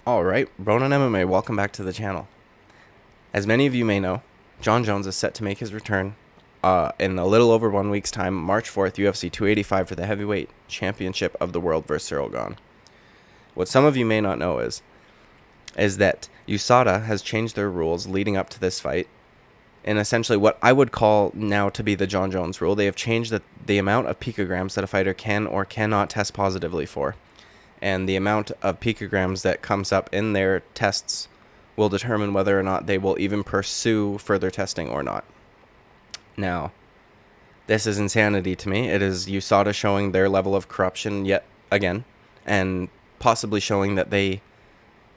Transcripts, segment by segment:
Alright, Ronan MMA, welcome back to the channel. As many of you may know, Jon Jones is set to make his return in a little over 1 week's time, March 4th, UFC 285 for the heavyweight championship of the world versus Cyril Gane. What some of you may not know is that USADA has changed their rules leading up to this fight, and essentially what I would call now to be the Jon Jones rule. They have changed the amount of picograms that a fighter can or cannot test positively for. And the amount of picograms that comes up in their tests will determine whether or not they will even pursue further testing or not. Now, this is insanity to me. It is USADA showing their level of corruption yet again, and possibly showing that they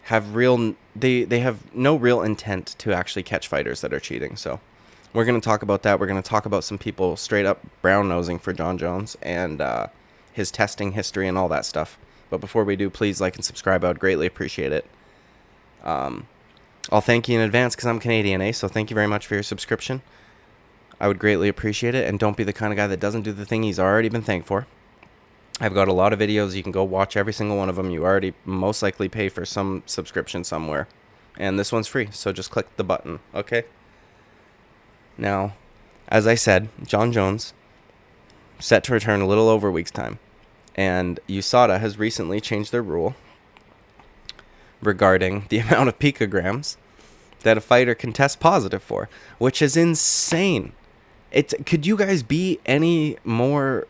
have they have no real intent to actually catch fighters that are cheating. So we're going to talk about that. We're going to talk about some people straight up brown-nosing for Jon Jones and his testing history and all that stuff. But before we do, please like and subscribe. I would greatly appreciate it. I'll thank you in advance because I'm Canadian, so thank you very much for your subscription. I would greatly appreciate it, and don't be the kind of guy that doesn't do the thing he's already been thanked for. I've got a lot of videos. You can go watch every single one of them. You already most likely pay for some subscription somewhere. And this one's free, so just click the button, okay? Now, as I said, Jon Jones, set to return a little over a week's time. And USADA has recently changed their rule regarding the amount of picograms that a fighter can test positive for, which is insane. Could you guys be any more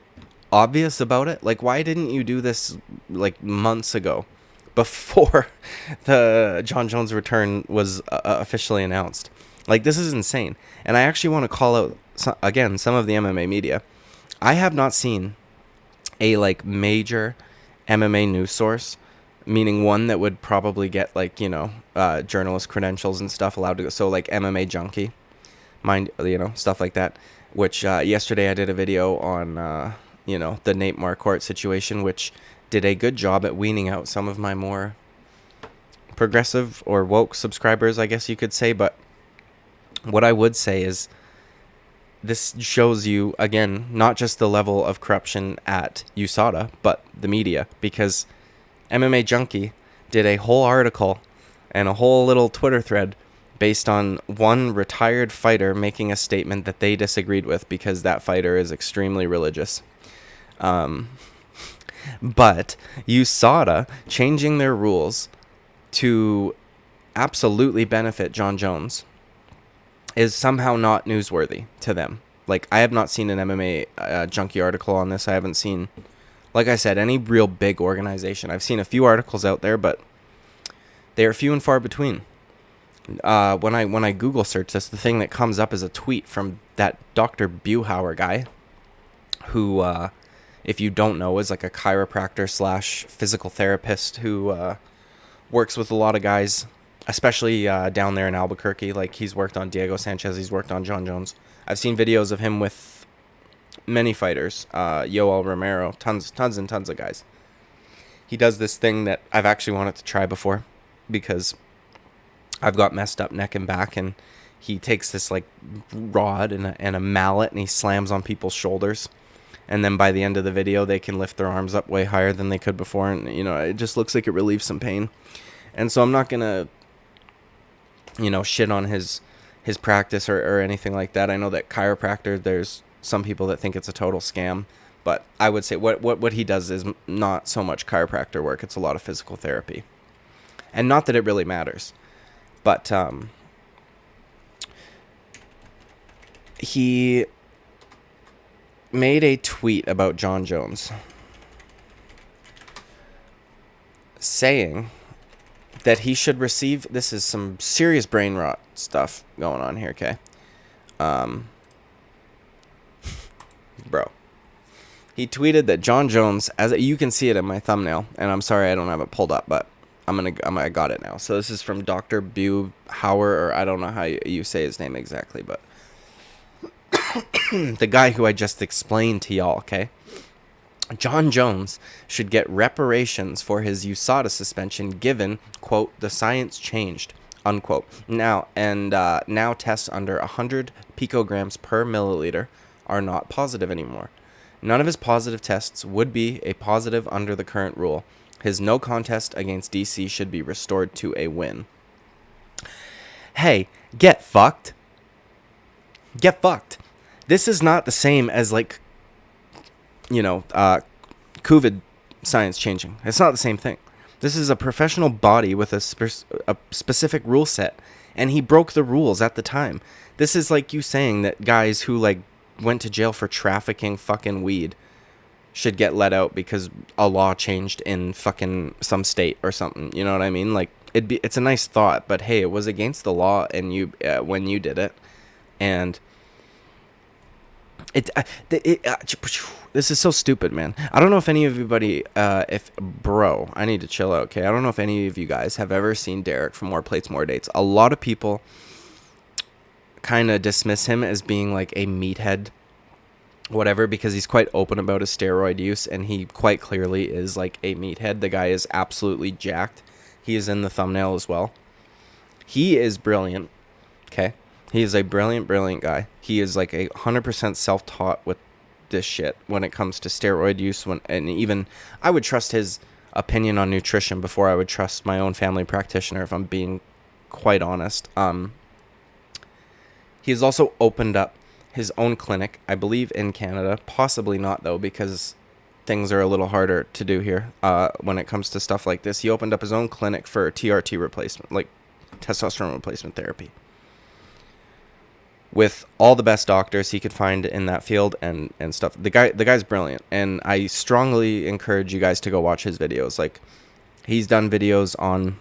obvious about it? Like, why didn't you do this like months ago, before the Jon Jones return was officially announced? Like, this is insane. And I actually want to call out again some of the MMA media. I have not seen a like major MMA news source, meaning one that would probably get like journalist credentials and stuff allowed to go. So like MMA Junkie, stuff like that. Which yesterday I did a video on the Nate Marquardt situation, which did a good job at weaning out some of my more progressive or woke subscribers, I guess you could say. But what I would say is, this shows you, again, not just the level of corruption at USADA, but the media. Because MMA Junkie did a whole article and a whole little Twitter thread based on one retired fighter making a statement that they disagreed with because that fighter is extremely religious. But USADA changing their rules to absolutely benefit Jon Jones is somehow not newsworthy to them. Like, I have not seen an MMA Junkie article on this. I haven't seen, like I said, any real big organization. I've seen a few articles out there, but they are few and far between. When I Google search this, the thing that comes up is a tweet from that Dr. Buhauer guy, who, if you don't know, is like a chiropractor / physical therapist who works with a lot of guys, especially down there in Albuquerque. Like, he's worked on Diego Sanchez, he's worked on Jon Jones. I've seen videos of him with many fighters, Yoel Romero, tons and tons of guys. He does this thing that I've actually wanted to try before, because I've got messed up neck and back, and he takes this like rod and a mallet and he slams on people's shoulders, and then by the end of the video they can lift their arms up way higher than they could before, and it just looks like it relieves some pain. And so I'm not gonna shit on his practice or anything like that. I know that chiropractor, there's some people that think it's a total scam, but I would say what he does is not so much chiropractor work. It's a lot of physical therapy, and not that it really matters. But he made a tweet about Jon Jones saying that he should receive, this is some serious brain rot stuff going on here, okay? Bro. He tweeted that Jon Jones, as you can see it in my thumbnail, and I'm sorry I don't have it pulled up, but I got it now. So this is from Dr. Buhauer, or I don't know how you say his name exactly, but the guy who I just explained to y'all, okay? Jon Jones should get reparations for his USADA suspension given, quote, the science changed, unquote. Now tests under 100 picograms per milliliter are not positive anymore. None of his positive tests would be a positive under the current rule. His no contest against DC should be restored to a win. Hey, get fucked. Get fucked. This is not the same as, like, COVID science changing. It's not the same thing. This is a professional body with a specific rule set, and he broke the rules at the time. This is like you saying that guys who, like, went to jail for trafficking fucking weed should get let out because a law changed in fucking some state or something. You know what I mean? Like, it's a nice thought, but hey, it was against the law, and you when you did it, and this is so stupid, man. I don't know if any of everybody, I need to chill out, okay? I don't know if any of you guys have ever seen Derek from More Plates, More Dates. A lot of people kind of dismiss him as being like a meathead, whatever, because he's quite open about his steroid use, and he quite clearly is like a meathead. The guy is absolutely jacked. He is in the thumbnail as well. He is brilliant, okay? He is a brilliant, brilliant guy. He is like 100% self-taught with this shit when it comes to steroid use. And even I would trust his opinion on nutrition before I would trust my own family practitioner, if I'm being quite honest. He has also opened up his own clinic, I believe, in Canada. Possibly not, though, because things are a little harder to do here when it comes to stuff like this. He opened up his own clinic for TRT replacement, like testosterone replacement therapy, with all the best doctors he could find in that field and stuff. The guy's brilliant, and I strongly encourage you guys to go watch his videos. Like, he's done videos on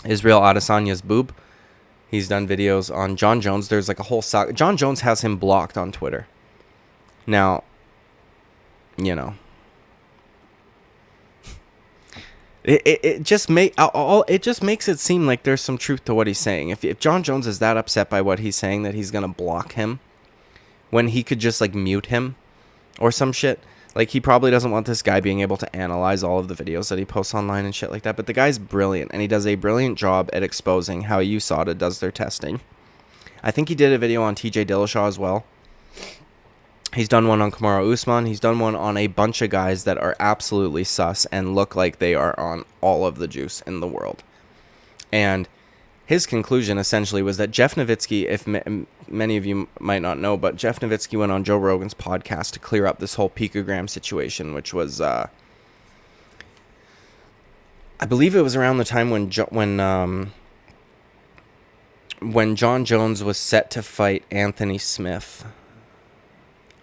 Israel Adesanya's boob. He's done videos on Jon Jones. There's like a whole saga. Jon Jones has him blocked on Twitter. Now, it just makes it seem like there's some truth to what he's saying. If Jon Jones is that upset by what he's saying that he's gonna block him, when he could just like mute him or some shit. Like, he probably doesn't want this guy being able to analyze all of the videos that he posts online and shit like that. But the guy's brilliant, and he does a brilliant job at exposing how USADA does their testing. I think he did a video on TJ Dillashaw as well. He's done one on Kamaru Usman. He's done one on a bunch of guys that are absolutely sus and look like they are on all of the juice in the world. And his conclusion essentially was that Jeff Nowitzki, if many of you might not know, but Jeff Nowitzki went on Joe Rogan's podcast to clear up this whole picogram situation, which was, I believe it was around the time when Jon Jones was set to fight Anthony Smith,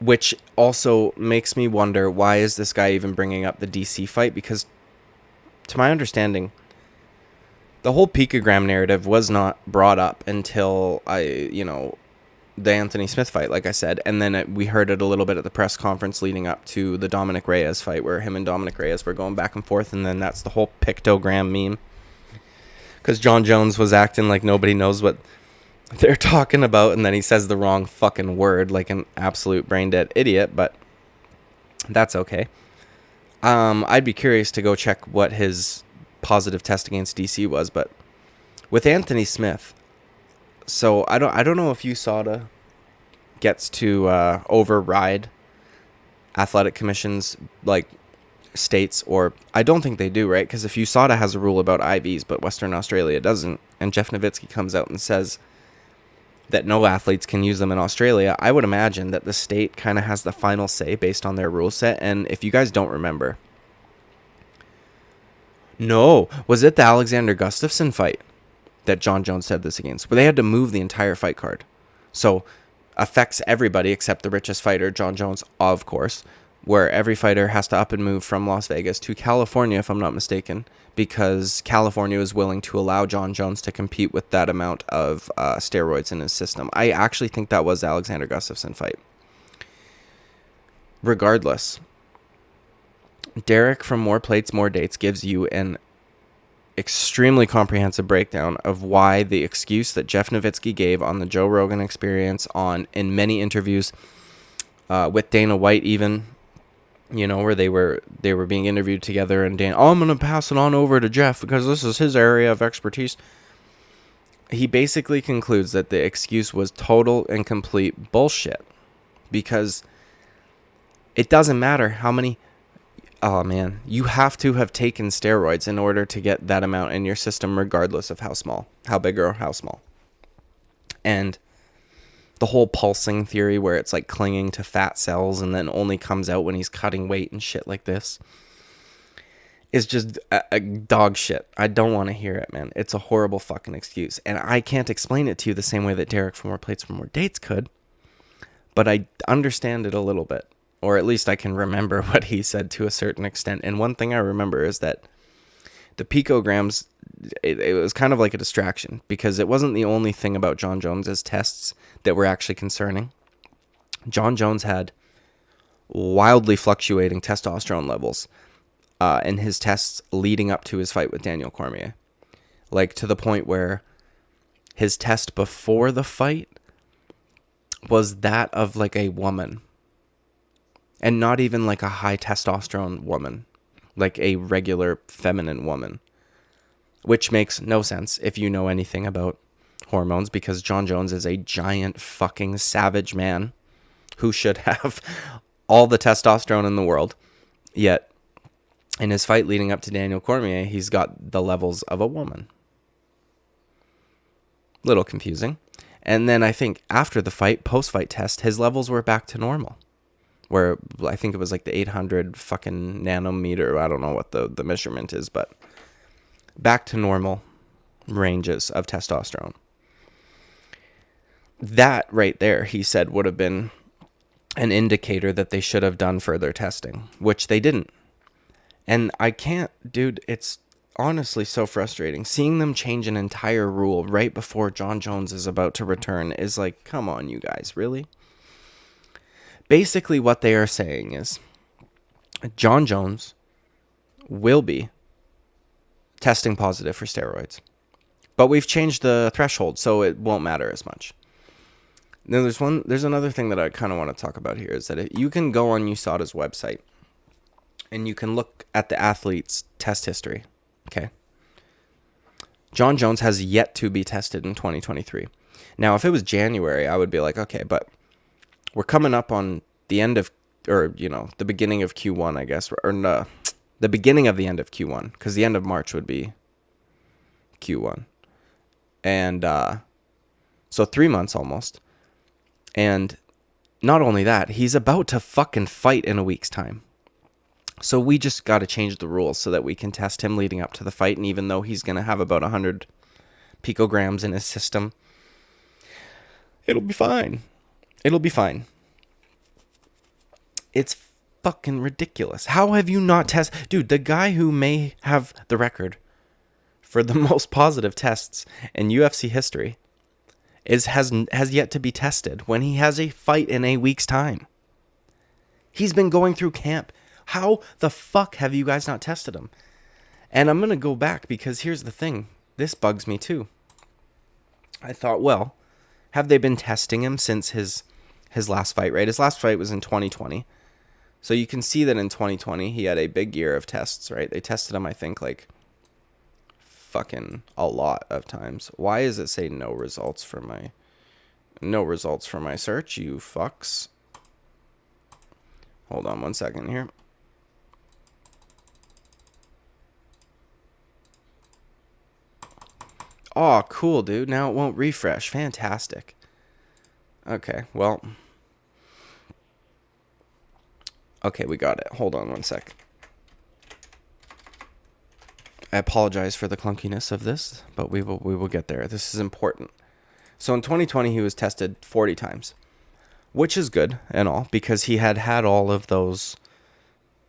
which also makes me wonder, why is this guy even bringing up the DC fight? Because to my understanding, the whole picogram narrative was not brought up until the Anthony Smith fight, like I said. And then we heard it a little bit at the press conference leading up to the Dominic Reyes fight, where him and Dominic Reyes were going back and forth. And then that's the whole pictogram meme, because Jon Jones was acting like nobody knows what they're talking about. And then he says the wrong fucking word like an absolute brain dead idiot. But that's okay. I'd be curious to go check what his positive test against DC was. But with Anthony Smith, so I don't know if USADA gets to override athletic commissions like states, or I don't think they do, right? Because if USADA has a rule about IVs but Western Australia doesn't, and Jeff Nowitzki comes out and says that no athletes can use them in Australia, I would imagine that the state kind of has the final say based on their rule set. And if you guys don't remember, was it the Alexander Gustafsson fight that Jon Jones said this against, where they had to move the entire fight card? So affects everybody except the richest fighter, Jon Jones, of course, where every fighter has to up and move from Las Vegas to California, if I'm not mistaken, because California is willing to allow Jon Jones to compete with that amount of steroids in his system. I actually think that was the Alexander Gustafsson fight. Regardless, Derek from More Plates, More Dates gives you an extremely comprehensive breakdown of why the excuse that Jeff Nowitzki gave on the Joe Rogan Experience, in many interviews with Dana White, even, where they were being interviewed together, and I'm going to pass it on over to Jeff because this is his area of expertise. He basically concludes that the excuse was total and complete bullshit, because it doesn't matter how many Oh man, you have to have taken steroids in order to get that amount in your system, regardless of how big or how small. And the whole pulsing theory, where it's like clinging to fat cells and then only comes out when he's cutting weight and shit like this, is just a dog shit. I don't want to hear it, man. It's a horrible fucking excuse. And I can't explain it to you the same way that Derek from More Plates for More Dates could, but I understand it a little bit. Or at least I can remember what he said to a certain extent. And one thing I remember is that the picograms, it was kind of like a distraction, because it wasn't the only thing about Jon Jones's tests that were actually concerning. Jon Jones had wildly fluctuating testosterone levels in his tests leading up to his fight with Daniel Cormier. Like, to the point where his test before the fight was that of like a woman. And not even like a high testosterone woman, like a regular feminine woman, which makes no sense if you know anything about hormones, because Jon Jones is a giant fucking savage man who should have all the testosterone in the world. Yet in his fight leading up to Daniel Cormier, he's got the levels of a woman. Little confusing. And then I think after the fight, post-fight test, his levels were back to normal. Where I think it was like the 800 fucking nanometer. I don't know what the measurement is, but back to normal ranges of testosterone. That right there, he said, would have been an indicator that they should have done further testing, which they didn't. And I can't, dude, it's honestly so frustrating. Seeing them change an entire rule right before Jon Jones is about to return is like, come on, you guys, really? Basically, what they are saying is Jon Jones will be testing positive for steroids, but we've changed the threshold, so it won't matter as much. Now, there's another thing that I kind of want to talk about here, is that you can go on USADA's website and you can look at the athlete's test history. Okay. Jon Jones has yet to be tested in 2023. Now, if it was January, I would be like, okay, but we're coming up on the end of, or, you know, the beginning of Q1, I guess, or no, the beginning of the end of Q1, because the end of March would be Q1. And so 3 months almost. And not only that, he's about to fucking fight in a week's time. So we just got to change the rules so that we can test him leading up to the fight. And even though he's going to have about 100 picograms in his system, it'll be fine. It'll be fine. It's fucking ridiculous. How have you not tested? Dude, the guy who may have the record for the most positive tests in UFC history has yet to be tested when he has a fight in a week's time. He's been going through camp. How the fuck have you guys not tested him? And I'm going to go back, because here's the thing. This bugs me too. I thought, well, have they been testing him since his last fight, right? His last fight was in 2020. So you can see that in 2020, he had a big year of tests, right? They tested him, I think, like fucking a lot of times. Why does it say no results for my search, you fucks? Hold on one second here. Oh, cool, dude. Now it won't refresh. Fantastic. Okay, well. Okay, we got it. Hold on one sec. I apologize for the clunkiness of this, but we will get there. This is important. So in 2020, he was tested 40 times, which is good and all, because he had all of those,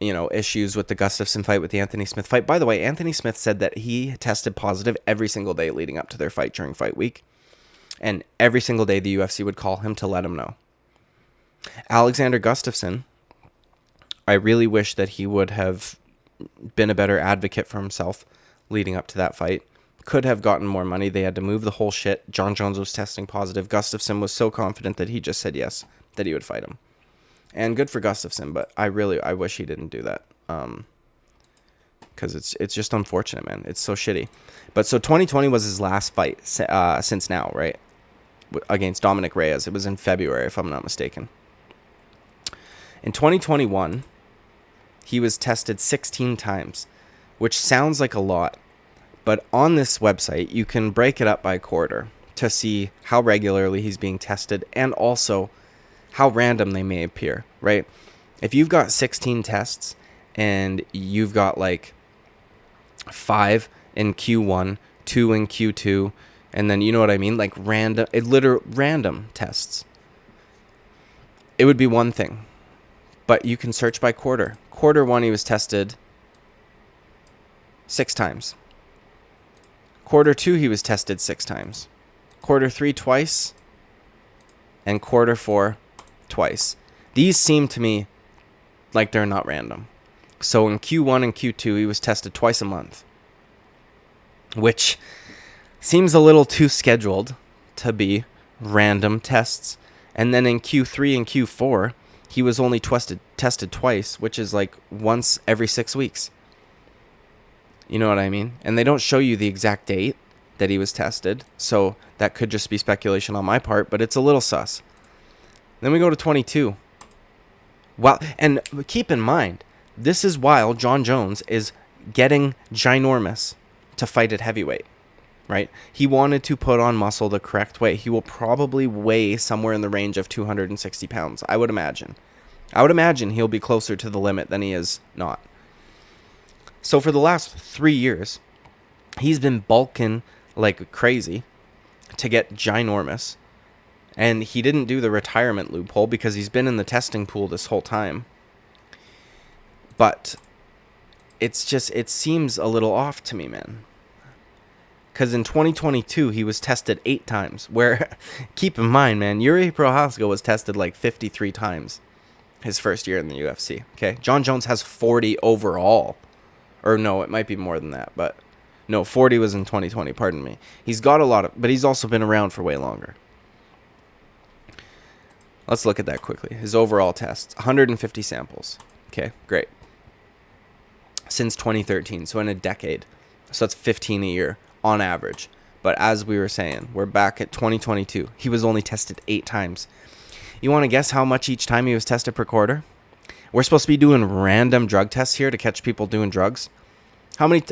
you know, issues with the Gustafsson fight, with the Anthony Smith fight. By the way, Anthony Smith said that he tested positive every single day leading up to their fight during fight week. And every single day the UFC would call him to let him know. Alexander Gustafsson, I really wish that he would have been a better advocate for himself leading up to that fight. Could have gotten more money. They had to move the whole shit. Jon Jones was testing positive. Gustafsson was so confident that he just said yes, that he would fight him. And good for Gustafsson, but I wish he didn't do that. Because it's just unfortunate, man. It's so shitty. But so 2020 was his last fight since now, right? Against Dominic Reyes. It was in February, if I'm not mistaken. In 2021, he was tested 16 times, which sounds like a lot. But on this website, you can break it up by quarter to see how regularly he's being tested and also how random they may appear, right? If you've got 16 tests and you've got like 5 in Q1, 2 in Q2, and then you know what I mean? Like random tests. It would be one thing. But you can search by quarter. Quarter 1, he was tested 6 times. Quarter 2, he was tested 6 times. Quarter 3, twice. And quarter 4, twice. These seem to me like they're not random. So in Q1 and Q2, he was tested twice a month, which seems a little too scheduled to be random tests. And then in Q3 and Q4, he was only tested twice, which is like once every 6 weeks. You know what I mean? And they don't show you the exact date that he was tested, so that could just be speculation on my part, but it's a little sus. Then we go to 22. Wow, and keep in mind, this is while Jon Jones is getting ginormous to fight at heavyweight, right? He wanted to put on muscle the correct way. He will probably weigh somewhere in the range of 260 pounds, I would imagine. I would imagine he'll be closer to the limit than he is not. So for the last 3 years, he's been bulking like crazy to get ginormous. And he didn't do the retirement loophole because he's been in the testing pool this whole time. But it seems a little off to me, man. Because in 2022, he was tested 8 times. Where, keep in mind, man, Yuri Prohaska was tested like 53 times his first year in the UFC. Okay, Jon Jones has 40 overall. Or no, it might be more than that, but no, 40 was in 2020, pardon me. He's got a lot of, but he's also been around for way longer. Let's look at that quickly. His overall tests, 150 samples. Okay, great. Since 2013, so in a decade. So that's 15 a year on average. But as we were saying, we're back at 2022. He was only tested 8 times. You want to guess how much each time he was tested per quarter? We're supposed to be doing random drug tests here to catch people doing drugs. How many?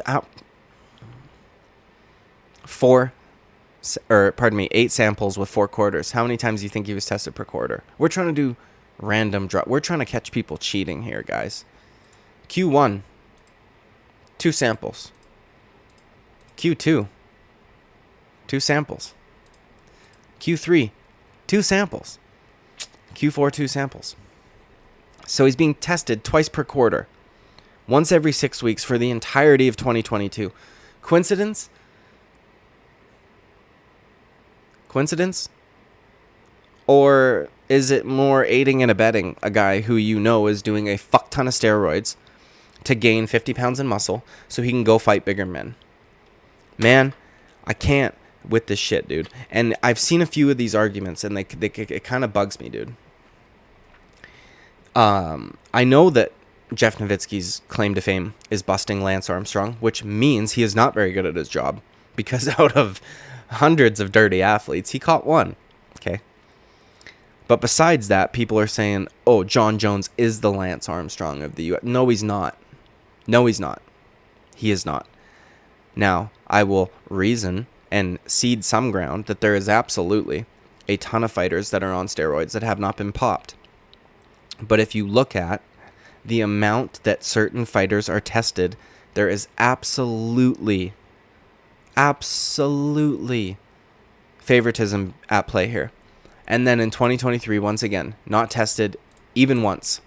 8 samples with 4 quarters. How many times do you think he was tested per quarter? We're trying to do random drug. We're trying to catch people cheating here, guys. Q1, 2 samples. Q2, 2 samples. Q3, 2 samples. Q4, 2 samples. So he's being tested twice per quarter, once every 6 weeks for the entirety of 2022. Coincidence? Coincidence? Or is it more aiding and abetting a guy who you know is doing a fuck ton of steroids to gain 50 pounds in muscle so he can go fight bigger men? Man, I can't with this shit, dude. And I've seen a few of these arguments, and it kind of bugs me, dude. I know that Jeff Nowitzki's claim to fame is busting Lance Armstrong, which means he is not very good at his job, because out of hundreds of dirty athletes, he caught one. Okay. But besides that, people are saying, oh, Jon Jones is the Lance Armstrong of the U.S. No, he's not. No, he's not. He is not. Now, I will reason and cede some ground that there is absolutely a ton of fighters that are on steroids that have not been popped. But if you look at the amount that certain fighters are tested, there is absolutely favoritism at play here. And then in 2023, once again, not tested even once.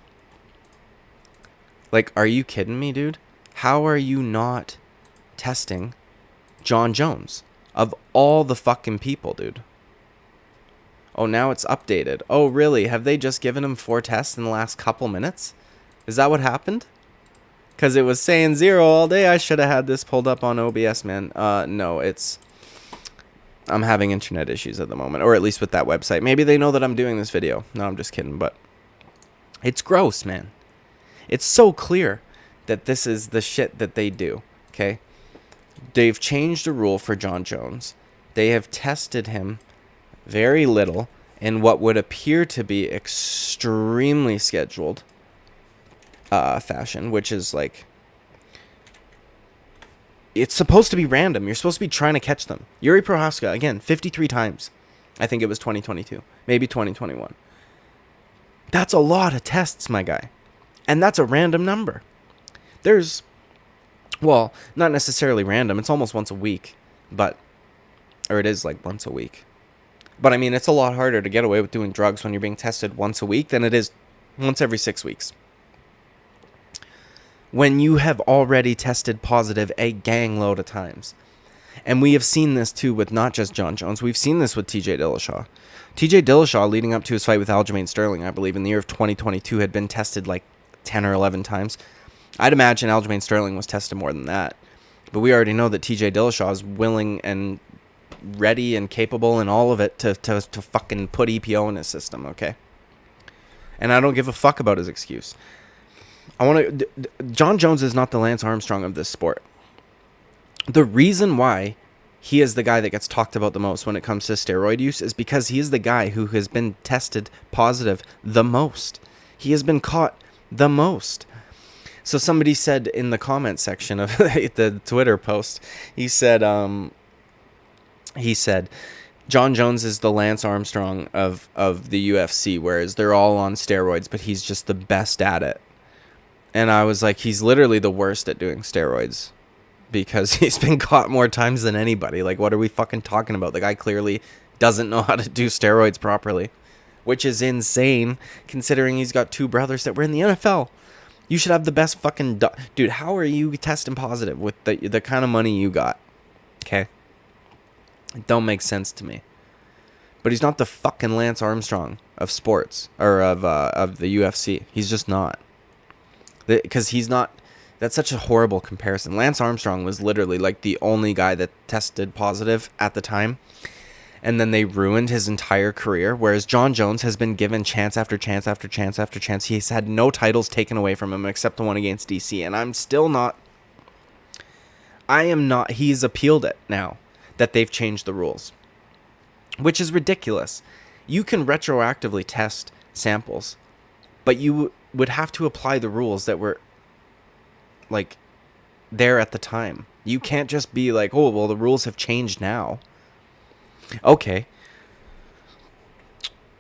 Like, are you kidding me, dude? How are you not testing Jon Jones? Of all the fucking people, dude. Oh, now it's updated. Oh, really? Have they just given him 4 tests in the last couple minutes? Is that what happened? Because it was saying 0 all day. I should have had this pulled up on OBS, man. No, I'm having internet issues at the moment. Or at least with that website. Maybe they know that I'm doing this video. No, I'm just kidding. But it's gross, man. It's so clear that this is the shit that they do. Okay? They've changed a rule for Jon Jones. They have tested him very little in what would appear to be extremely scheduled. fashion, which is like, it's supposed to be random. You're supposed to be trying to catch them. Yuri Prohaska, again, 53 times. I think it was 2022, maybe 2021. That's a lot of tests, my guy. And that's a random number. There's, well, not necessarily random. It's almost once a week, or it is like once a week. But I mean, it's a lot harder to get away with doing drugs when you're being tested once a week than it is once every 6 weeks. When you have already tested positive a gang load of times. And we have seen this too with not just Jon Jones. We've seen this with TJ Dillashaw. TJ Dillashaw, leading up to his fight with Aljamain Sterling, I believe in the year of 2022, had been tested like 10 or 11 times. I'd imagine Aljamain Sterling was tested more than that. But we already know that TJ Dillashaw is willing and ready and capable and all of it to fucking put EPO in his system, okay? And I don't give a fuck about his excuse. Jon Jones is not the Lance Armstrong of this sport. The reason why he is the guy that gets talked about the most when it comes to steroid use is because he is the guy who has been tested positive the most. He has been caught the most. So somebody said in the comment section of the Twitter post, he said, Jon Jones is the Lance Armstrong of the UFC, whereas they're all on steroids, but he's just the best at it. And I was like, he's literally the worst at doing steroids because he's been caught more times than anybody. Like, what are we fucking talking about? The guy clearly doesn't know how to do steroids properly, which is insane considering he's got two brothers that were in the NFL. You should have the best fucking... Dude, how are you testing positive with the kind of money you got? Okay? It don't make sense to me. But he's not the fucking Lance Armstrong of sports, or of the UFC. He's just not. Because he's not... That's such a horrible comparison. Lance Armstrong was literally like the only guy that tested positive at the time. And then they ruined his entire career. Whereas Jon Jones has been given chance after chance after chance after chance. He's had no titles taken away from him except the one against DC. And I'm still not... I am not... He's appealed it now that they've changed the rules. Which is ridiculous. You can retroactively test samples. But you would have to apply the rules that were, like, there at the time. You can't just be like, oh, well, the rules have changed now. Okay.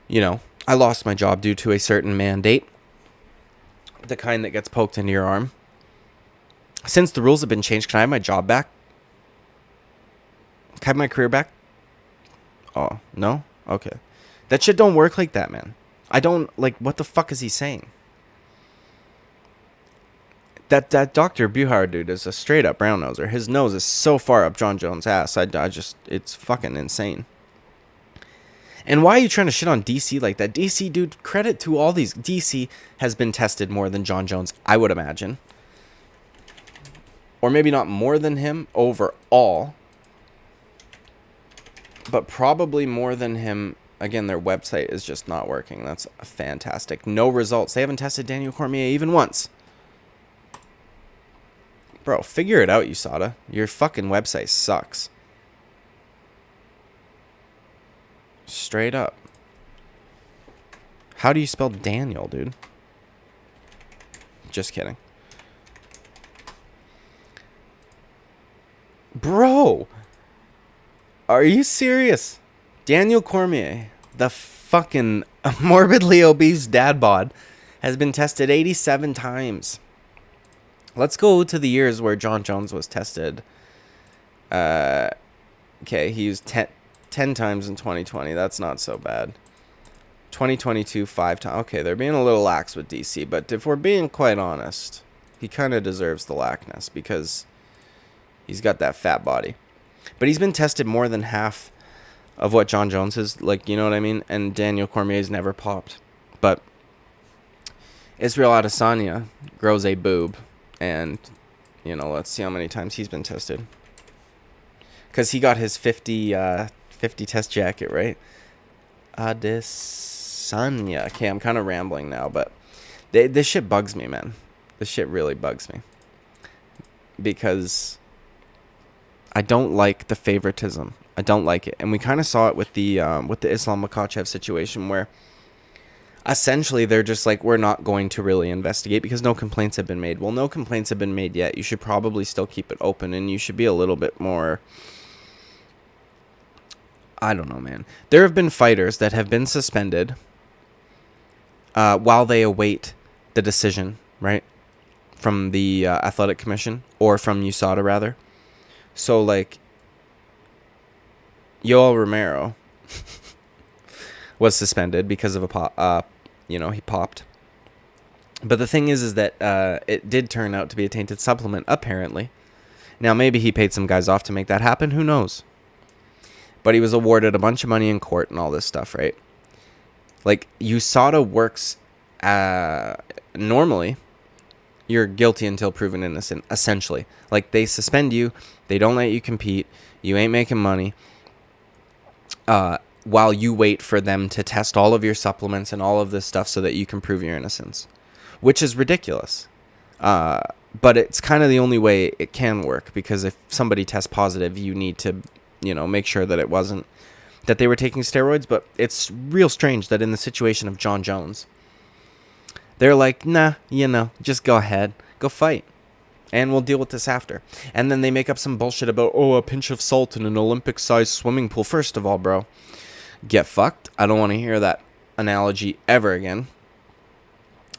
You know, I lost my job due to a certain mandate. The kind that gets poked into your arm. Since the rules have been changed, can I have my job back? Can I have my career back? Oh, no? Okay. That shit don't work like that, man. I don't, like, what the fuck is he saying? That Dr. Buhar dude is a straight up brown noser. His nose is so far up Jon Jones' ass. I just, it's fucking insane. And why are you trying to shit on DC like that? DC, dude, credit to all these. DC has been tested more than Jon Jones, I would imagine. Or maybe not more than him overall. But probably more than him. Again, their website is just not working. That's fantastic. No results. They haven't tested Daniel Cormier even once. Bro, figure it out, USADA. Your fucking website sucks. Straight up. How do you spell Daniel, dude? Just kidding. Bro! Are you serious? Daniel Cormier, the fucking morbidly obese dad bod, has been tested 87 times. Let's go to the years where Jon Jones was tested. Okay, he was 10 times in 2020. That's not so bad. 2022, 5 times. Okay, they're being a little lax with DC, but if we're being quite honest, he kind of deserves the laxness because he's got that fat body. But he's been tested more than half of what Jon Jones is, like, you know what I mean? And Daniel Cormier's never popped. But Israel Adesanya grows a boob. And, you know, let's see how many times he's been tested. Because he got his 50 test jacket, right? Adesanya. Okay, I'm kind of rambling now, but this shit bugs me, man. This shit really bugs me. Because I don't like the favoritism. I don't like it. And we kind of saw it with the Islam Makhachev situation where essentially they're just like, we're not going to really investigate because no complaints have been made. Well, no complaints have been made yet. You should probably still keep it open, and you should be a little bit more, I don't know, man. There have been fighters that have been suspended while they await the decision, right, from the athletic commission, or from USADA rather. So like Yoel Romero was suspended because of he popped. But the thing is that it did turn out to be a tainted supplement, apparently. Now, maybe he paid some guys off to make that happen. Who knows? But he was awarded a bunch of money in court and all this stuff, right? Like, USADA works normally. You're guilty until proven innocent, essentially. Like, they suspend you. They don't let you compete. You ain't making money. While you wait for them to test all of your supplements and all of this stuff so that you can prove your innocence, which is ridiculous. But it's kind of the only way it can work, because if somebody tests positive, you need to, make sure that it wasn't, that they were taking steroids. But it's real strange that in the situation of Jon Jones, they're like, nah, just go ahead, go fight, and we'll deal with this after. And then they make up some bullshit about, a pinch of salt in an Olympic-sized swimming pool. First of all, bro, get fucked. I don't want to hear that analogy ever again.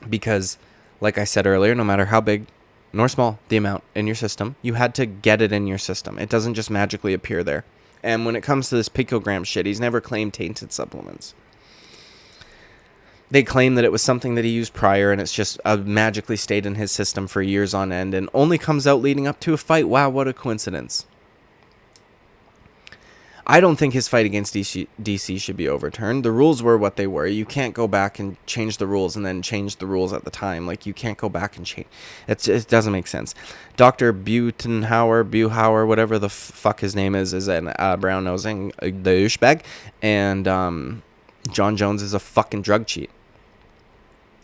Because, like I said earlier, no matter how big nor small the amount in your system, you had to get it in your system. It doesn't just magically appear there. And when it comes to this picogram shit, he's never claimed tainted supplements. They claim that it was something that he used prior, and it's just magically stayed in his system for years on end and only comes out leading up to a fight. Wow, what a coincidence. I don't think his fight against DC should be overturned. The rules were what they were. You can't go back and change the rules and then change the rules at the time. Like, you can't go back and change. It doesn't make sense. Dr. Buhauer, whatever the fuck his name is an brown-nosing douchebag. And Jon Jones is a fucking drug cheat.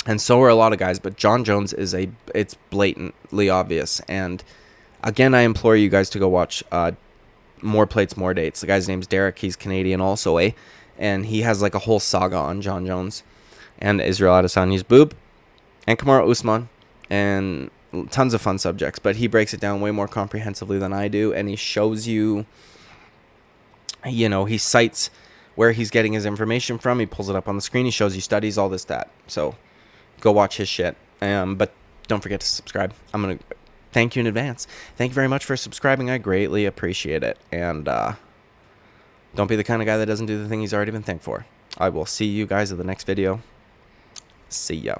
And so are a lot of guys. But Jon Jones it's blatantly obvious. And again, I implore you guys to go watch More Plates, More Dates. The guy's name's Derek. He's Canadian also, and he has like a whole saga on Jon Jones and Israel Adesanya's boob and Kamaru Usman and tons of fun subjects. But he breaks it down way more comprehensively than I do, and he shows you, he cites where he's getting his information from. He pulls it up on the screen. He shows you studies, all this, that. So go watch his shit. But don't forget to subscribe. I'm going to thank you in advance. Thank you very much for subscribing. I greatly appreciate it. And don't be the kind of guy that doesn't do the thing he's already been thanked for. I will see you guys in the next video. See ya.